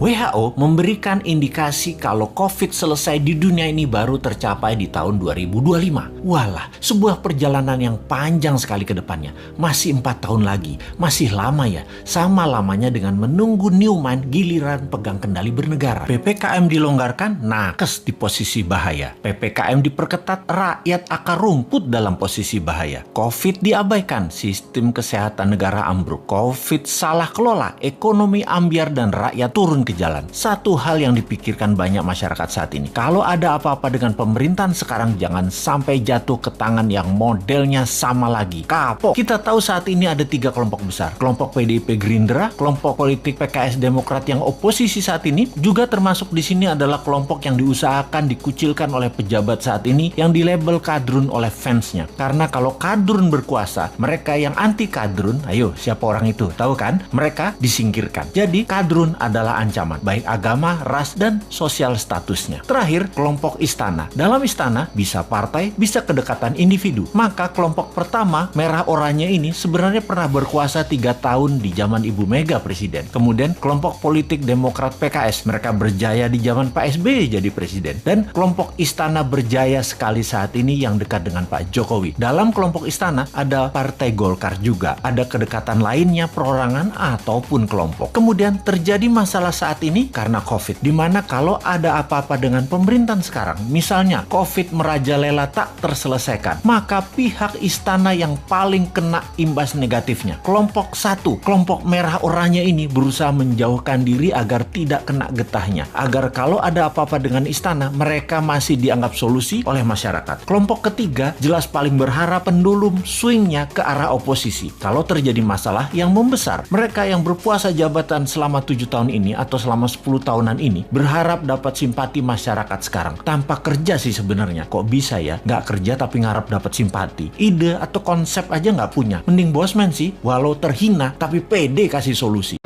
WHO memberikan indikasi kalau COVID selesai di dunia ini baru tercapai di tahun 2025. Walah, sebuah perjalanan yang panjang sekali ke depannya. Masih 4 tahun lagi. Masih lama ya. Sama lamanya dengan menunggu Newman giliran pegang kendali bernegara. PPKM dilonggarkan, nakes di posisi bahaya. PPKM diperketat, rakyat akar rumput dalam posisi bahaya. COVID diabaikan, sistem kesehatan negara ambruk. COVID salah kelola, ekonomi ambyar dan rakyat turun ke jalan. Satu hal yang dipikirkan banyak masyarakat saat ini, kalau ada apa-apa dengan pemerintahan sekarang, jangan sampai jatuh ke tangan yang modelnya sama lagi. Kapok. Kita tahu saat ini ada 3 kelompok besar. Kelompok PDIP Gerindra, kelompok politik PKS Demokrat yang oposisi saat ini, juga termasuk di sini adalah kelompok yang diusahakan dikucilkan oleh pejabat saat ini yang dilabel kadrun oleh fansnya. Karena kalau kadrun berkuasa, mereka yang anti kadrun, ayo siapa orang itu? Tahu kan? Mereka disingkirkan. Jadi kadrun adalah ancaman, baik agama, ras, dan sosial statusnya. Terakhir, kelompok istana. Dalam istana, bisa partai, bisa kedekatan individu. Maka kelompok pertama, merah oranye ini sebenarnya pernah berkuasa 3 tahun di zaman Ibu Mega presiden. Kemudian kelompok politik Demokrat PKS, mereka berjaya di zaman Pak SBY jadi presiden. Dan kelompok istana berjaya sekali saat ini yang dekat dengan Pak Jokowi. Dalam kelompok istana, ada Partai Golkar juga. Ada kedekatan lainnya, perorangan, ataupun kelompok. Kemudian terjadi masalah saat ini karena COVID, dimana kalau ada apa-apa dengan pemerintahan sekarang, misalnya COVID merajalela tak terselesaikan, maka pihak istana yang paling kena imbas negatifnya. Kelompok 1, kelompok merah oranye ini berusaha menjauhkan diri agar tidak kena getahnya, agar kalau ada apa-apa dengan istana, mereka masih dianggap solusi oleh masyarakat. Kelompok ketiga jelas paling berharap pendulum swingnya ke arah oposisi. Kalau terjadi masalah yang membesar, mereka yang berpuasa jabatan selama 7 tahun ini atau selama 10 tahunan ini berharap dapat simpati masyarakat sekarang. Tanpa kerja sih sebenarnya. Kok bisa ya? Nggak kerja tapi ngarap dapat simpati. Ide atau konsep aja nggak punya. Mending bosman sih, walau terhina tapi pede kasih solusi.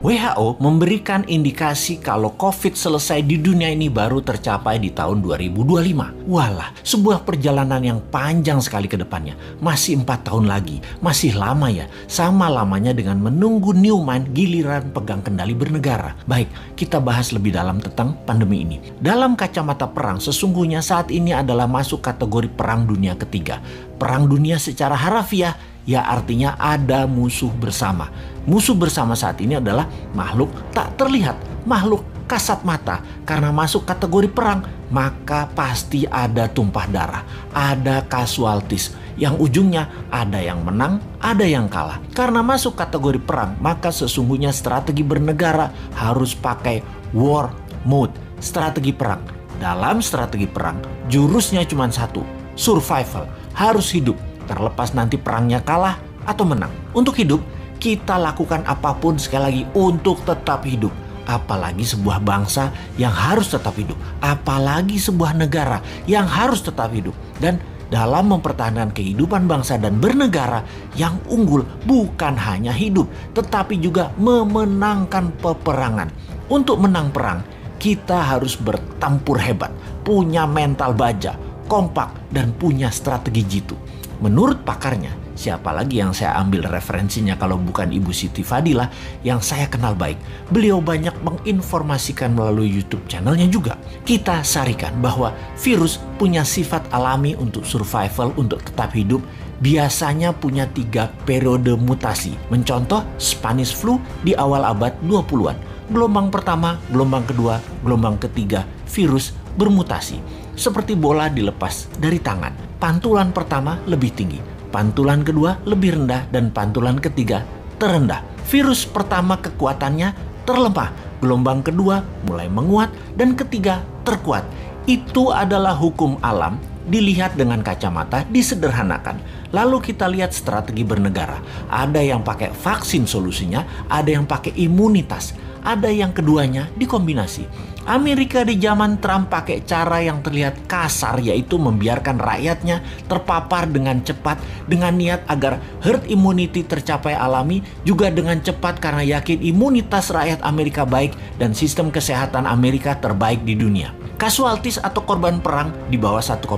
WHO memberikan indikasi kalau COVID selesai di dunia ini baru tercapai di tahun 2025. Walah, sebuah perjalanan yang panjang sekali ke depannya. Masih 4 tahun lagi. Masih lama ya. Sama lamanya dengan menunggu Newman giliran pegang kendali bernegara. Baik, kita bahas lebih dalam tentang pandemi ini. Dalam kacamata perang, sesungguhnya saat ini adalah masuk kategori perang dunia ketiga. Perang dunia secara harafiah, ya artinya ada musuh bersama. Musuh bersama saat ini adalah makhluk tak terlihat, makhluk kasat mata. Karena masuk kategori perang, maka pasti ada tumpah darah, ada casualties. Yang ujungnya ada yang menang, ada yang kalah. Karena masuk kategori perang, maka sesungguhnya strategi bernegara harus pakai war mode, strategi perang. Dalam strategi perang, jurusnya cuma satu, survival, harus hidup. Terlepas nanti perangnya kalah atau menang. Untuk hidup, kita lakukan apapun sekali lagi untuk tetap hidup. Apalagi sebuah bangsa yang harus tetap hidup. Apalagi sebuah negara yang harus tetap hidup. Dan dalam mempertahankan kehidupan bangsa dan bernegara, yang unggul bukan hanya hidup, tetapi juga memenangkan peperangan. Untuk menang perang, kita harus bertempur hebat, punya mental baja, kompak, dan punya strategi jitu. Menurut pakarnya, siapa lagi yang saya ambil referensinya kalau bukan Ibu Siti Fadila yang saya kenal baik. Beliau banyak menginformasikan melalui YouTube channelnya juga. Kita sarikan bahwa virus punya sifat alami untuk survival, untuk tetap hidup. Biasanya punya 3 periode mutasi. Mencontoh Spanish flu di awal abad 20-an. Gelombang pertama, gelombang kedua, gelombang ketiga, virus bermutasi. Seperti bola dilepas dari tangan. Pantulan pertama lebih tinggi, pantulan kedua lebih rendah, dan pantulan ketiga terendah. Virus pertama kekuatannya terlemah, gelombang kedua mulai menguat, dan ketiga terkuat. Itu adalah hukum alam, dilihat dengan kacamata, disederhanakan. Lalu kita lihat strategi bernegara. Ada yang pakai vaksin solusinya, ada yang pakai imunitas, ada yang keduanya dikombinasi. Amerika di zaman Trump pakai cara yang terlihat kasar, yaitu membiarkan rakyatnya terpapar dengan cepat dengan niat agar herd immunity tercapai alami, juga dengan cepat karena yakin imunitas rakyat Amerika baik dan sistem kesehatan Amerika terbaik di dunia. Casualties atau korban perang di bawah 1,5%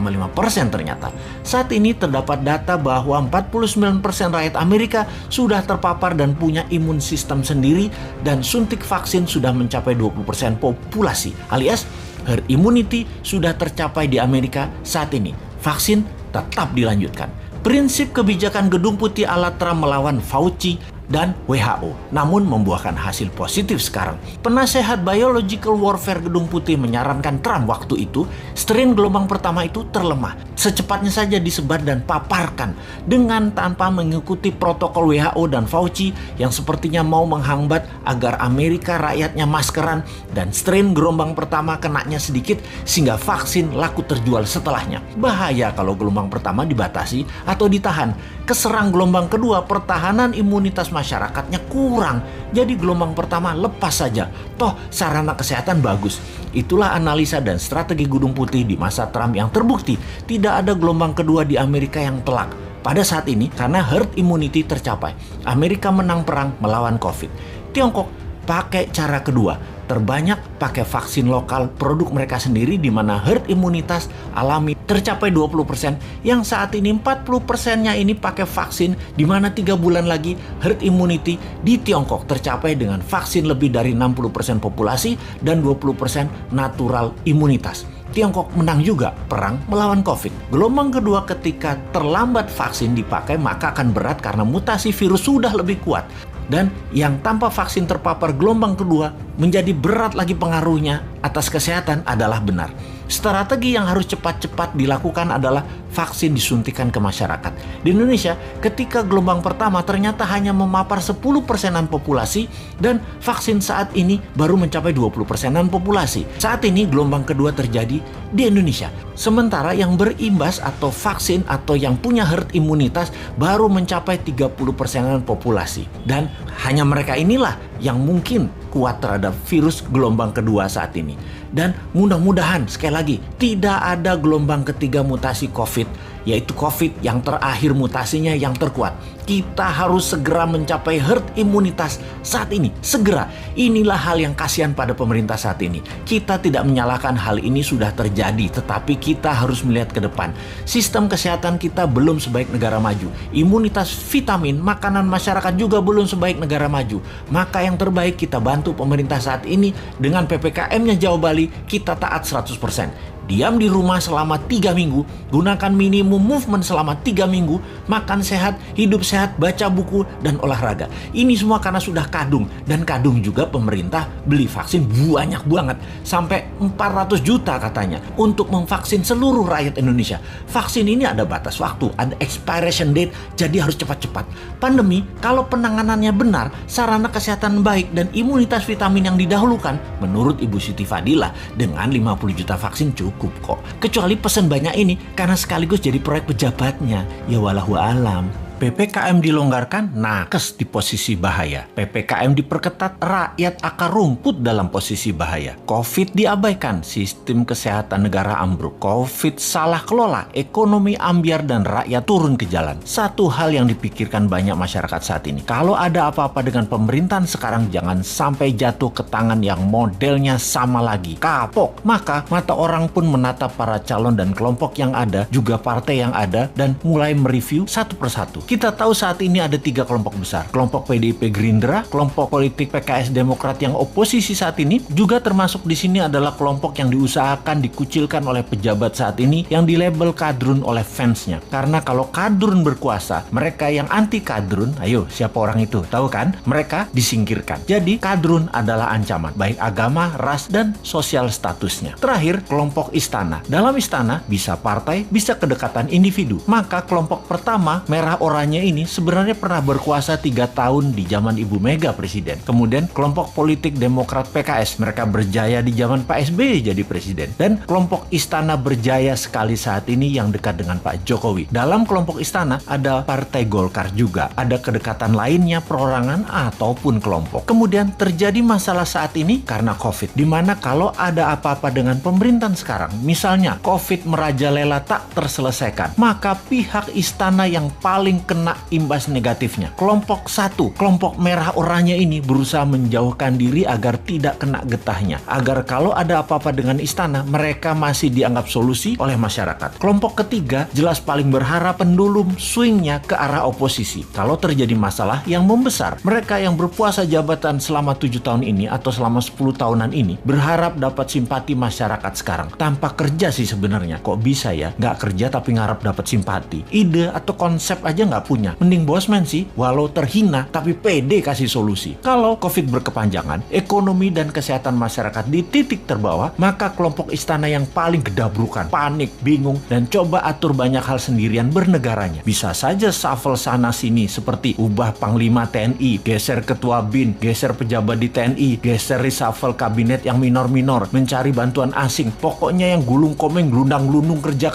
ternyata. Saat ini terdapat data bahwa 49% rakyat Amerika sudah terpapar dan punya imun sistem sendiri, dan suntik vaksin sudah mencapai 20% populasi, alias herd immunity sudah tercapai di Amerika saat ini. Vaksin tetap dilanjutkan. Prinsip kebijakan Gedung Putih ala Trump melawan Fauci dan WHO, namun membuahkan hasil positif sekarang. Penasehat Biological Warfare Gedung Putih menyarankan Trump waktu itu, strain gelombang pertama itu terlemah. Secepatnya saja disebar dan paparkan dengan tanpa mengikuti protokol WHO dan Fauci yang sepertinya mau menghambat agar Amerika rakyatnya maskeran dan strain gelombang pertama kenanya sedikit sehingga vaksin laku terjual setelahnya. Bahaya kalau gelombang pertama dibatasi atau ditahan. Keserang gelombang kedua, pertahanan imunitas masyarakatnya kurang. Jadi gelombang pertama lepas saja. Toh sarana kesehatan bagus. Itulah analisa dan strategi Gedung Putih di masa Trump yang terbukti tidak ada gelombang kedua di Amerika yang telak. Pada saat ini karena herd immunity tercapai, Amerika menang perang melawan COVID. Tiongkok pakai cara kedua, terbanyak pakai vaksin lokal produk mereka sendiri di mana herd imunitas alami tercapai 20%, yang saat ini 40%-nya ini pakai vaksin di mana 3 bulan lagi herd immunity di Tiongkok tercapai dengan vaksin lebih dari 60% populasi dan 20% natural imunitas. Tiongkok menang juga perang melawan COVID. Gelombang kedua ketika terlambat vaksin dipakai maka akan berat karena mutasi virus sudah lebih kuat. Dan yang tanpa vaksin terpapar gelombang kedua menjadi berat lagi pengaruhnya atas kesehatan adalah benar. Strategi yang harus cepat-cepat dilakukan adalah vaksin disuntikan ke masyarakat. Di Indonesia, ketika gelombang pertama ternyata hanya memapar 10%-an populasi dan vaksin saat ini baru mencapai 20%-an populasi. Saat ini gelombang kedua terjadi di Indonesia. Sementara yang berimbas atau vaksin atau yang punya herd imunitas baru mencapai 30%-an populasi. Dan hanya mereka inilah yang mungkin kuat terhadap virus gelombang kedua saat ini. Dan mudah-mudahan sekali lagi tidak ada gelombang ketiga mutasi COVID, yaitu COVID yang terakhir mutasinya yang terkuat. Kita harus segera mencapai herd imunitas saat ini, segera. Inilah hal yang kasihan pada pemerintah saat ini. Kita tidak menyalahkan hal ini sudah terjadi, tetapi kita harus melihat ke depan. Sistem kesehatan kita belum sebaik negara maju. Imunitas vitamin, makanan masyarakat juga belum sebaik negara maju. Maka yang terbaik kita bantu pemerintah saat ini dengan PPKM-nya Jawa Bali, kita taat 100%. Diam di rumah selama 3 minggu, gunakan minimum movement selama 3 minggu, makan sehat, hidup sehat, baca buku, dan olahraga. Ini semua karena sudah kadung, dan kadung juga pemerintah beli vaksin banyak banget, sampai 400 juta katanya, untuk memvaksin seluruh rakyat Indonesia. Vaksin ini ada batas waktu, ada expiration date, jadi harus cepat-cepat. Pandemi, kalau penanganannya benar, sarana kesehatan baik, dan imunitas vitamin yang didahulukan, menurut Ibu Siti Fadila, dengan 50 juta vaksin cukup kok. Kecuali pesan banyak ini karena sekaligus jadi proyek pejabatnya. Ya walahu alam. PPKM dilonggarkan, nakes di posisi bahaya. PPKM diperketat, rakyat akar rumput dalam posisi bahaya. COVID diabaikan, sistem kesehatan negara ambruk. COVID salah kelola, ekonomi ambyar dan rakyat turun ke jalan. Satu hal yang dipikirkan banyak masyarakat saat ini. Kalau ada apa-apa dengan pemerintahan sekarang, jangan sampai jatuh ke tangan yang modelnya sama lagi. Kapok. Maka mata orang pun menatap para calon dan kelompok yang ada, juga partai yang ada, dan mulai mereview satu persatu. Kita tahu saat ini ada 3 kelompok besar. Kelompok PDIP Gerindra, kelompok politik PKS Demokrat yang oposisi saat ini, juga termasuk di sini adalah kelompok yang diusahakan dikucilkan oleh pejabat saat ini yang dilabel kadrun oleh fansnya. Karena kalau kadrun berkuasa, mereka yang anti kadrun, ayo siapa orang itu? Tahu kan? Mereka disingkirkan. Jadi kadrun adalah ancaman, baik agama, ras, dan sosial statusnya. Terakhir, kelompok istana. Dalam istana bisa partai, bisa kedekatan individu. Maka kelompok pertama, merah oranye ini sebenarnya pernah berkuasa 3 tahun di zaman Ibu Mega presiden. Kemudian kelompok politik Demokrat PKS, mereka berjaya di zaman Pak SBY jadi presiden. Dan kelompok istana berjaya sekali saat ini yang dekat dengan Pak Jokowi. Dalam kelompok istana ada Partai Golkar juga. Ada kedekatan lainnya, perorangan ataupun kelompok. Kemudian terjadi masalah saat ini karena COVID. Dimana kalau ada apa-apa dengan pemerintahan sekarang, misalnya COVID merajalela tak terselesaikan, maka pihak istana yang paling kena imbas negatifnya. Kelompok satu, kelompok merah oranye ini berusaha menjauhkan diri agar tidak kena getahnya, agar kalau ada apa-apa dengan istana, mereka masih dianggap solusi oleh masyarakat. Kelompok ketiga jelas paling berharap pendulum swingnya ke arah oposisi. Kalau terjadi masalah yang membesar, mereka yang berpuasa jabatan selama 7 tahun ini atau selama 10 tahunan ini berharap dapat simpati masyarakat sekarang. Tanpa kerja sih sebenarnya. Kok bisa ya? Nggak kerja tapi ngarap dapat simpati. Ide atau konsep aja nggak punya. Mending bosman sih, walau terhina tapi pede kasih solusi. Kalau COVID berkepanjangan, ekonomi dan kesehatan masyarakat di titik terbawah, maka kelompok istana yang paling gedabrukan, panik, bingung, dan coba atur banyak hal sendirian bernegaranya. Bisa saja shuffle sana sini seperti ubah Panglima TNI, geser Ketua BIN, geser pejabat di TNI, geser reshuffle kabinet yang minor-minor, mencari bantuan asing. Pokoknya yang gulung komeng, gelundang-gelundung kerja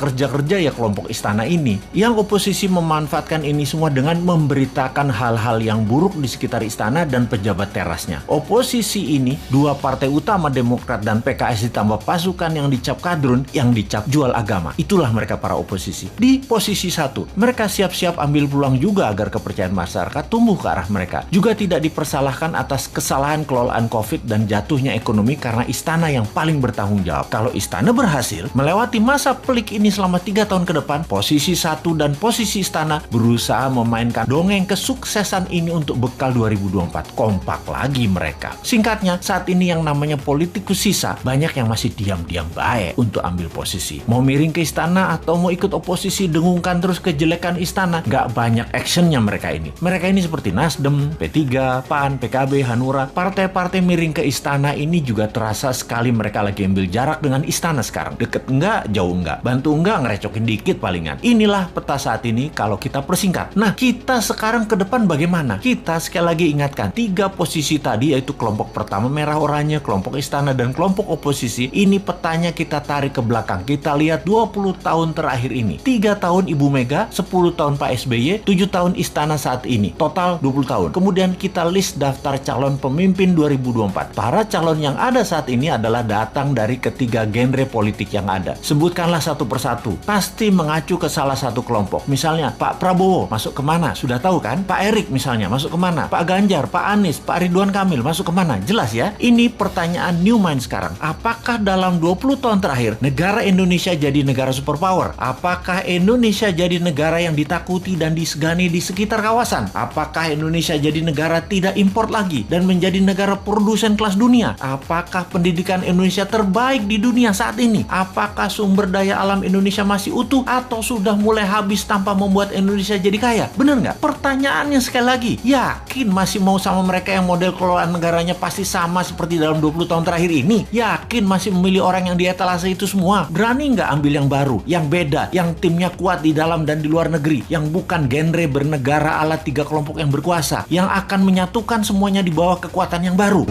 ya kelompok istana ini. Yang oposisi memanfaatkan ini semua dengan memberitakan hal-hal yang buruk di sekitar istana dan pejabat terasnya. Oposisi ini, dua partai utama Demokrat dan PKS ditambah pasukan yang dicap kadrun, yang dicap jual agama. Itulah mereka para oposisi. Di posisi satu, mereka siap-siap ambil peluang juga agar kepercayaan masyarakat tumbuh ke arah mereka. Juga tidak dipersalahkan atas kesalahan kelolaan COVID dan jatuhnya ekonomi karena istana yang paling bertanggung jawab. Kalau istana berhasil melewati masa pelik ini selama 3 tahun ke depan, posisi satu dan posisi istana berusaha memainkan dongeng kesuksesan ini untuk bekal 2024. Kompak lagi mereka. Singkatnya, saat ini yang namanya politikus sisa, banyak yang masih diam-diam baik untuk ambil posisi. Mau miring ke istana atau mau ikut oposisi dengungkan terus kejelekan istana, nggak banyak actionnya mereka ini. Mereka ini seperti Nasdem, P3, PAN, PKB, Hanura, partai-partai miring ke istana ini juga terasa sekali mereka lagi ambil jarak dengan istana sekarang. Deket enggak, jauh enggak, bantu enggak, ngerecokin dikit palingan. Inilah peta saat ini kalau kita persingkat. Nah, kita sekarang ke depan bagaimana? Kita sekali lagi ingatkan, 3 posisi tadi yaitu kelompok pertama merah oranye, kelompok istana, dan kelompok oposisi. Ini petanya kita tarik ke belakang. Kita lihat 20 tahun terakhir ini. 3 tahun Ibu Mega, 10 tahun Pak SBY, 7 tahun istana saat ini. Total 20 tahun. Kemudian kita list daftar calon pemimpin 2024. Para calon yang ada saat ini adalah datang dari ketiga genre politik yang ada. Sebutkanlah satu persatu. Pasti mengacu ke salah satu kelompok. Misalnya Pak Prabowo masuk kemana? Sudah tahu kan? Pak Erik misalnya masuk kemana? Pak Ganjar, Pak Anies, Pak Ridwan Kamil masuk kemana? Jelas ya? Ini pertanyaan new mind sekarang. Apakah dalam 20 tahun terakhir negara Indonesia jadi negara superpower? Apakah Indonesia jadi negara yang ditakuti dan disegani di sekitar kawasan? Apakah Indonesia jadi negara tidak impor lagi dan menjadi negara produsen kelas dunia? Apakah pendidikan Indonesia terbaik di dunia saat ini? Apakah sumber daya alam Indonesia masih utuh atau sudah mulai habis tanpa membuat Indonesia jadi kaya? Bener nggak? Pertanyaannya sekali lagi, yakin masih mau sama mereka yang model kelolaan negaranya pasti sama seperti dalam 20 tahun terakhir ini? Yakin masih memilih orang yang di etalase itu semua? Berani nggak ambil yang baru, yang beda, yang timnya kuat di dalam dan di luar negeri, yang bukan genre bernegara ala 3 kelompok yang berkuasa, yang akan menyatukan semuanya di bawah kekuatan yang baru?